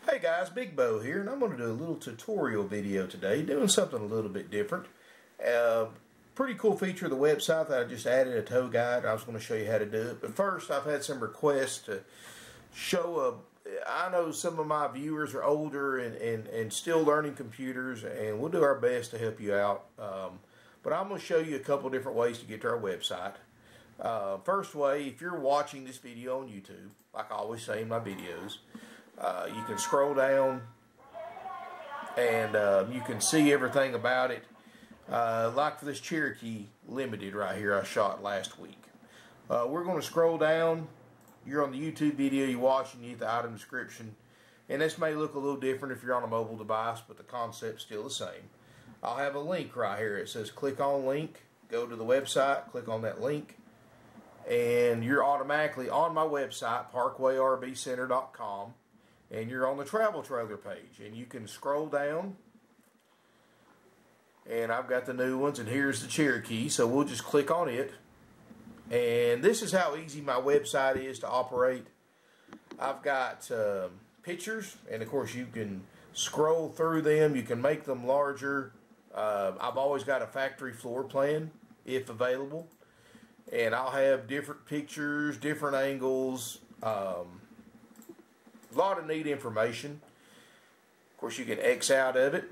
Hey guys, Big Bo here, and I'm going to do a little tutorial video today, doing something a little bit different. Pretty cool feature of the website that I just added, a tow guide. I was going to show you how to do it. But first, I've had some requests to show I know some of my viewers are older and still learning computers, and we'll do our best to help you out. But I'm going to show you a couple different ways to get to our website. First way, if you're watching this video on YouTube, like I always say in my videos, you can scroll down and you can see everything about it. Like for this Cherokee Limited right here I shot last week. We're going to scroll down. You're on the YouTube video you're watching, you get the item description. And this may look a little different if you're on a mobile device, but the concept's still the same. I'll have a link right here. It says click on link, go to the website, click on that link, and you're automatically on my website, parkwayrvcenter.com. And you're on the travel trailer page, and you can scroll down, and I've got the new ones, and here's the Cherokee, so we'll just click on it. And this is how easy my website is to operate. I've got pictures, and of course you can scroll through them, you can make them larger. I've always got a factory floor plan if available, and I'll have different pictures, different angles, a lot of neat information. Of course, you can X out of it.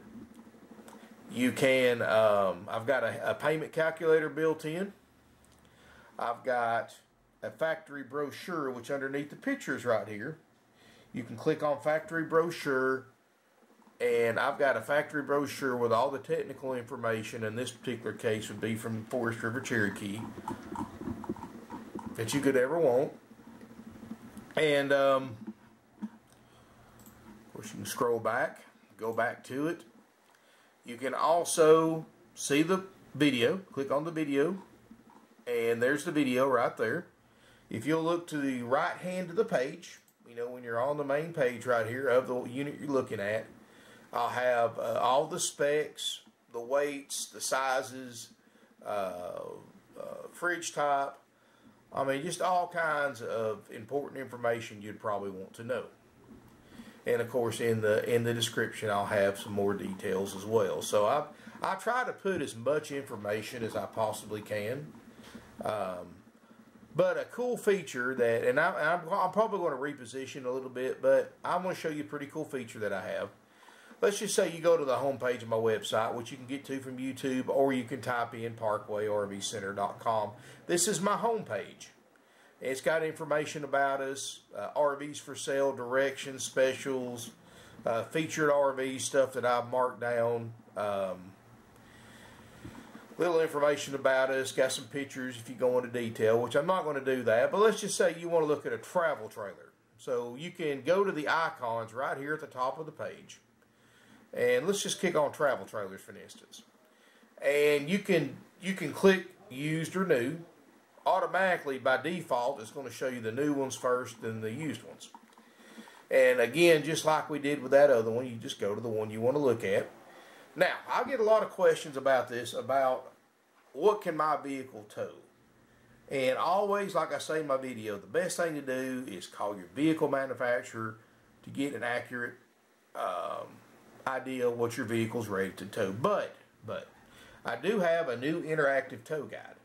You can, I've got a payment calculator built in. I've got a factory brochure, which underneath the pictures right here, you can click on factory brochure, and I've got a factory brochure with all the technical information. In this particular case would be from Forest River Cherokee that you could ever want. And of course, you can scroll back, go back to it. You can also see the video. Click on the video, and there's the video right there. If you'll look to the right hand of the page, you know, when you're on the main page right here of the unit you're looking at, I'll have all the specs, the weights, the sizes, fridge type. I mean, just all kinds of important information you'd probably want to know. And of course, in the description, I'll have some more details as well. So I try to put as much information as I possibly can. But a cool feature that, and I'm probably going to reposition a little bit, but I'm going to show you a pretty cool feature that I have. Let's just say you go to the home page of my website, which you can get to from YouTube, or you can type in parkwayrvcenter.com. This is my home page. It's got information about us, RVs for sale, directions, specials, featured RVs, stuff that I've marked down, little information about us, got some pictures if you go into detail, which I'm not going to do that. But let's just say you want to look at a travel trailer. So you can go to the icons right here at the top of the page. And let's just click on travel trailers, for instance. And you can click used or new. Automatically, by default, it's going to show you the new ones first, then the used ones. And again, just like we did with that other one, you just go to the one you want to look at. Now, I get a lot of questions about this, about what can my vehicle tow? And always, like I say in my video, the best thing to do is call your vehicle manufacturer to get an accurate idea of what your vehicle's ready to tow. But I do have a new interactive tow guide.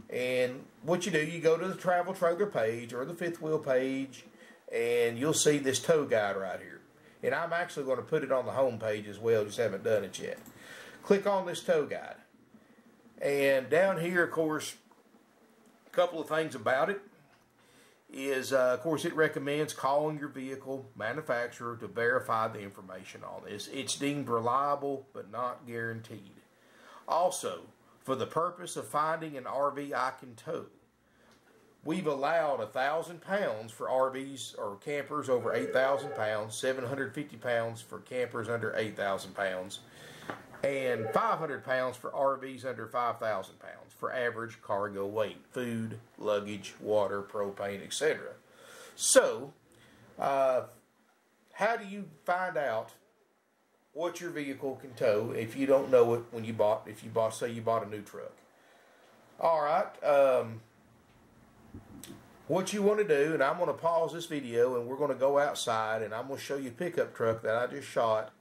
And what you do, you go to the travel trailer page or the fifth wheel page, and you'll see this tow guide right here. And I'm actually going to put it on the home page as well, just haven't done it yet. Click on this tow guide. And down here, of course, a couple of things about it is, of course, it recommends calling your vehicle manufacturer to verify the information on this. It's deemed reliable, but not guaranteed. Also, for the purpose of finding an RV I can tow, we've allowed 1,000 pounds for RVs or campers over 8,000 pounds, 750 pounds for campers under 8,000 pounds, and 500 pounds for RVs under 5,000 pounds for average cargo weight, food, luggage, water, propane, etc. So, how do you find out what your vehicle can tow if you don't know it when you bought, say you bought a new truck? All right. what you want to do, and I'm going to pause this video and we're going to go outside and I'm going to show you a pickup truck that I just shot,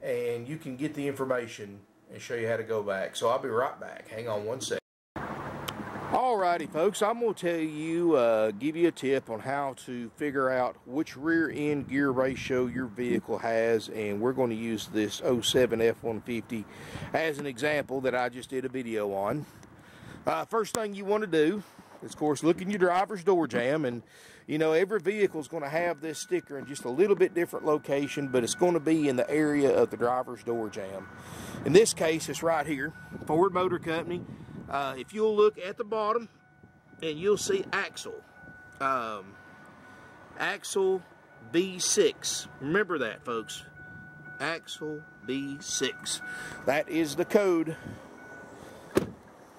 and you can get the information and show you how to go back. So I'll be right back. Hang on one second. Alrighty folks, I'm going to tell you, give you a tip on how to figure out which rear end gear ratio your vehicle has, and we're going to use this 07 F-150 as an example that I just did a video on. First thing you want to do is, of course, look in your driver's door jamb, and you know every vehicle is going to have this sticker in just a little bit different location, but it's going to be in the area of the driver's door jamb. In this case, it's right here, Ford Motor Company. If you'll look at the bottom, and you'll see axle, axle B6. Remember that, folks. Axle B6. That is the code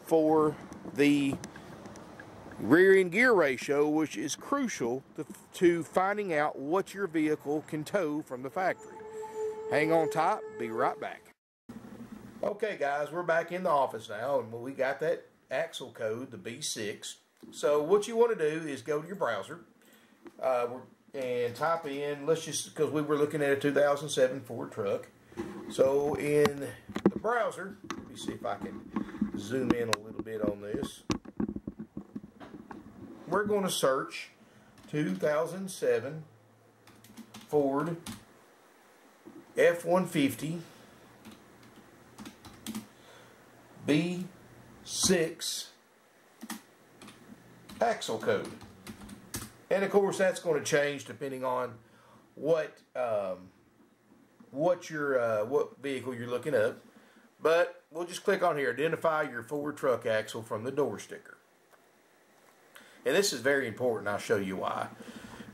for the rear end gear ratio, which is crucial to finding out what your vehicle can tow from the factory. Hang on tight, be right back. Okay guys, we're back in the office now, and we got that axle code, the B6. So what you want to do is go to your browser and type in, let's just, because we were looking at a 2007 Ford truck. So in the browser, let me see if I can zoom in a little bit on this. We're going to search 2007 Ford F-150 B6 axle code. And of course that's going to change depending on what vehicle you're looking up. But we'll just click on here, identify your Ford truck axle from the door sticker. And this is very important. I'll show you why.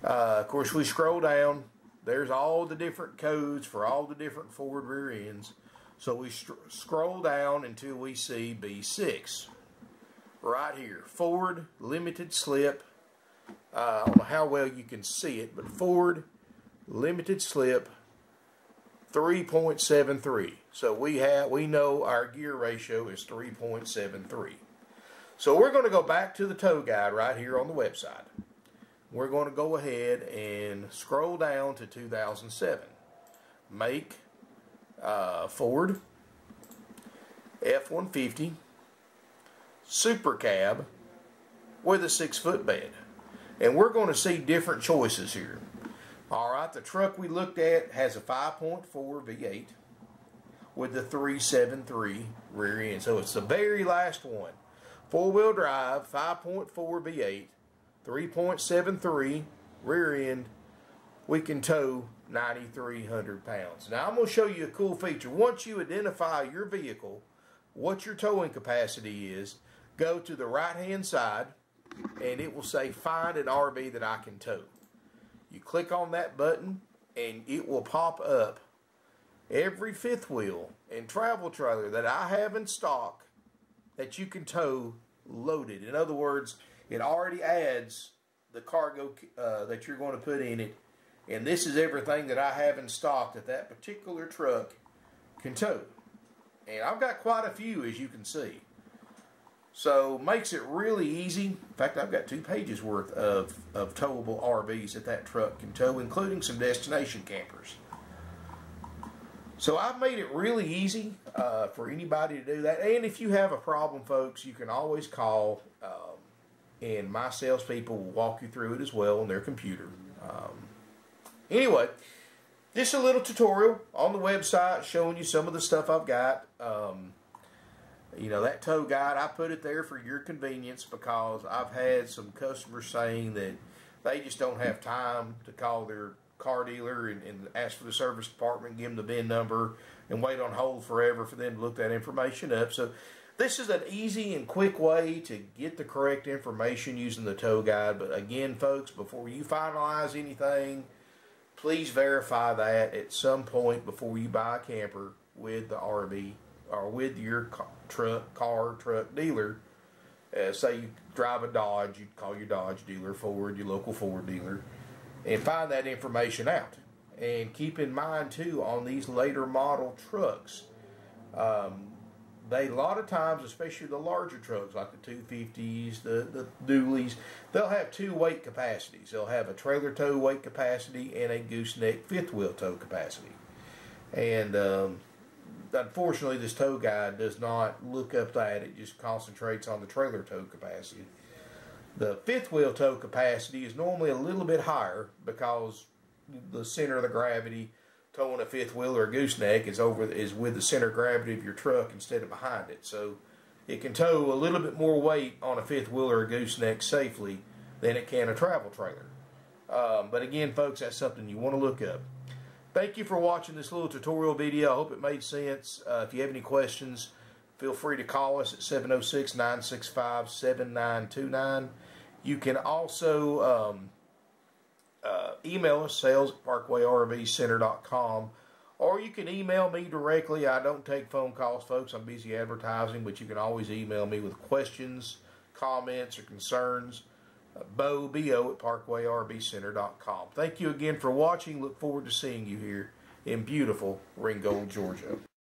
Of course, we scroll down. There's all the different codes for all the different Ford rear ends. So we scroll down until we see B6. Right here. Ford Limited Slip. I don't know how well you can see it, but Ford Limited Slip 3.73. So we know our gear ratio is 3.73. So we're going to go back to the tow guide right here on the website. We're going to go ahead and scroll down to 2007. Make Ford F-150 Super Cab with a 6-foot bed. And we're going to see different choices here. Alright, the truck we looked at has a 5.4 V8 with the 373 rear end. So it's the very last one. 4-wheel drive, 5.4 V8, 3.73 rear end. We can tow 9,300 pounds. Now I'm going to show you a cool feature. Once you identify your vehicle, what your towing capacity is, go to the right hand side and it will say find an RV that I can tow. You click on that button and it will pop up every fifth wheel and travel trailer that I have in stock that you can tow loaded. In other words, it already adds the cargo that you're going to put in it, and this is everything that I have in stock that particular truck can tow. And I've got quite a few, as you can see. So makes it really easy. In fact, I've got 2 pages worth of towable RVs that truck can tow, including some destination campers. So I've made it really easy for anybody to do that. And if you have a problem, folks, you can always call, and my salespeople will walk you through it as well on their computer. Anyway, just a little tutorial on the website showing you some of the stuff I've got. You know, that tow guide, I put it there for your convenience because I've had some customers saying that they just don't have time to call their car dealer and ask for the service department, give them the VIN number, and wait on hold forever for them to look that information up. So this is an easy and quick way to get the correct information using the tow guide. But again, folks, before you finalize anything, please verify that at some point before you buy a camper with the RV or with your car truck dealer. Say you drive a Dodge, you'd call your Dodge dealer, Ford, your local Ford dealer, and find that information out. And keep in mind too, on these later model trucks, they, a lot of times, especially the larger trucks like the 250s, the dualies, they'll have two weight capacities. They'll have a trailer tow weight capacity and a gooseneck fifth wheel tow capacity. And unfortunately, this tow guide does not look up that. It just concentrates on the trailer tow capacity. The fifth wheel tow capacity is normally a little bit higher because the center of the gravity towing a fifth wheel or a gooseneck is with the center of gravity of your truck instead of behind it. So it can tow a little bit more weight on a fifth wheel or a gooseneck safely than it can a travel trailer. But again, folks, that's something you want to look up. Thank you for watching this little tutorial video. I hope it made sense. If you have any questions, feel free to call us at 706-965-7929. You can also email us, sales@parkwayrvcenter.com, or you can email me directly. I don't take phone calls, folks. I'm busy advertising, but you can always email me with questions, comments, or concerns. Bo, B-O, at parkwayrvcenter.com. Thank you again for watching. Look forward to seeing you here in beautiful Ringgold, Georgia.